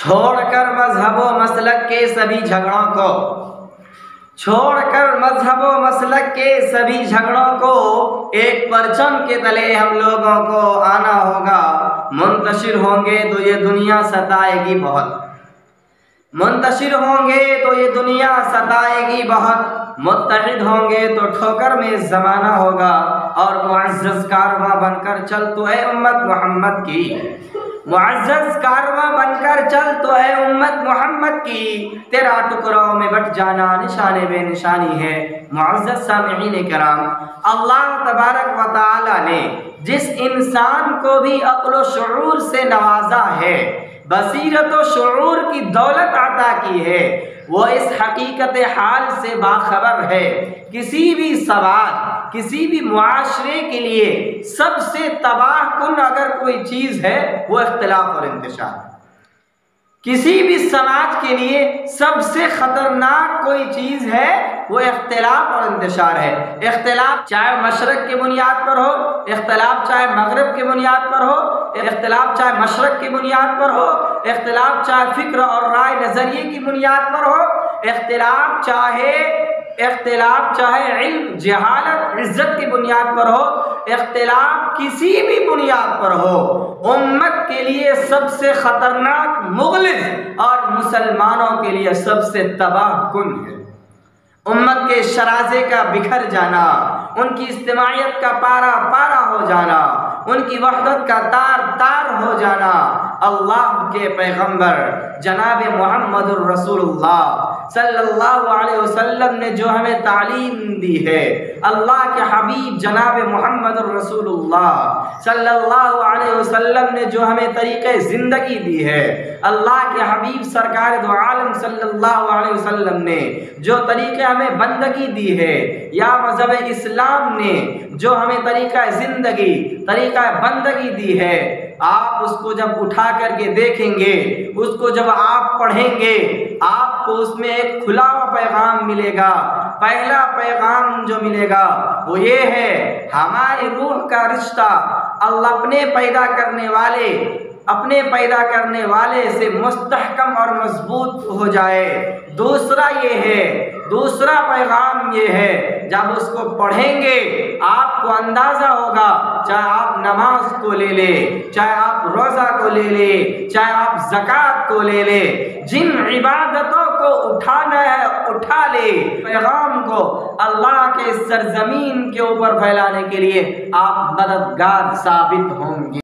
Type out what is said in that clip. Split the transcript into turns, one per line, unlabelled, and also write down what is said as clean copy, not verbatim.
छोड़कर मजहब व मसलक के सभी झगड़ों को, छोड़कर मजहब व मसलक के सभी झगड़ों को एक परचम के तले हम लोगों को आना होगा। मुंतशिर होंगे तो ये दुनिया सताएगी बहुत, मुंतशिर होंगे तो ये दुनिया सताएगी बहुत। मुत्तहिद होंगे तो ठोकर में ज़माना होगा। और मुअज़्ज़ज़ कारवां बनकर चल तो है उम्मत मोहम्मद की, मुअज़्ज़ज़ कारवां बनकर चल तो है उम्मत मोहम्मद की। तेरा टुकड़ों में बट जाना निशाने बेनिशानी है। मुअज़्ज़ज़ सामिईन किराम, अल्लाह तबारक व तआला ने जिस इंसान को भी अक्ल व शऊर से नवाजा है, बसीरत व शऊर की दौलत अता की है, वो इस हकीकत हाल से बाखबर है। किसी भी समाज, किसी भी मुआशरे के लिए सबसे तबाह कुन अगर कोई चीज़ है वो इख्तिलाफ और इंतशार। किसी भी समाज के लिए सबसे ख़तरनाक कोई चीज़ है वो इख्तिलाफ और इंतशार है। इख्तिलाफ चाहे मशरक़ की बुनियाद पर हो, इख्तिलाफ चाहे मगरिब की बुनियाद पर हो, इख्तिलाफ चाहे मशरक़ की बुनियाद पर हो, इख्तिलाफ चाहे फ़िक्र और राय नज़रिए की बुनियाद पर हो, इख्तिलाफ चाहे इल्म जहालत इज़्ज़त की बुनियाद पर हो, इख्तिलाफ किसी भी बुनियाद पर हो, उम्मत के लिए सबसे ख़तरनाक मुग़लिज़ और मुसलमानों के लिए सबसे तबाह कुन है। उम्मत के शराज़े का बिखर जाना, उनकी इज्तिमाइयत का पारा पारा हो जाना, उनकी वहदत का तार तार हो जाना। अल्लाह के पैगंबर जनाब मुहम्मदुर रसूलुल्लाह सल्लल्लाहु अलैहि वसल्लम ने जो हमें तालीम दी है, अल्लाह के हबीब जनाब मुहम्मदुर रसूलुल्लाह सल्लल्लाहु अलैहि वसल्लम ने जो हमें तरीक़े ज़िंदगी दी है, अल्लाह के हबीब सरकार दो आलम सल्लल्लाहु अलैहि वसल्लम ने जो तरीक़े हमें बंदगी दी है, या मज़हब इस्लाम ने जो हमें तरीक़ा ज़िंदगी, तरीक़ा बंदगी दी है, आप उसको जब उठा करके देखेंगे, उसको जब आप पढ़ेंगे, आपको उसमें एक खुला हुआ पैगाम मिलेगा। पहला पैगाम जो मिलेगा वो ये है, हमारी रूह का रिश्ता अल्लाह अपने पैदा करने वाले से मुस्तहकम और मजबूत हो जाए। दूसरा पैगाम ये है, जब उसको पढ़ेंगे आपको अंदाज़ा होगा, चाहे आप नमाज को ले ले, चाहे आप रोज़ा को ले ले, चाहे आप ज़कात को ले ले, जिन इबादतों को उठाना है उठा ले। पैगाम को अल्लाह के सरजमीन के ऊपर फैलाने के लिए आप मददगार साबित होंगे।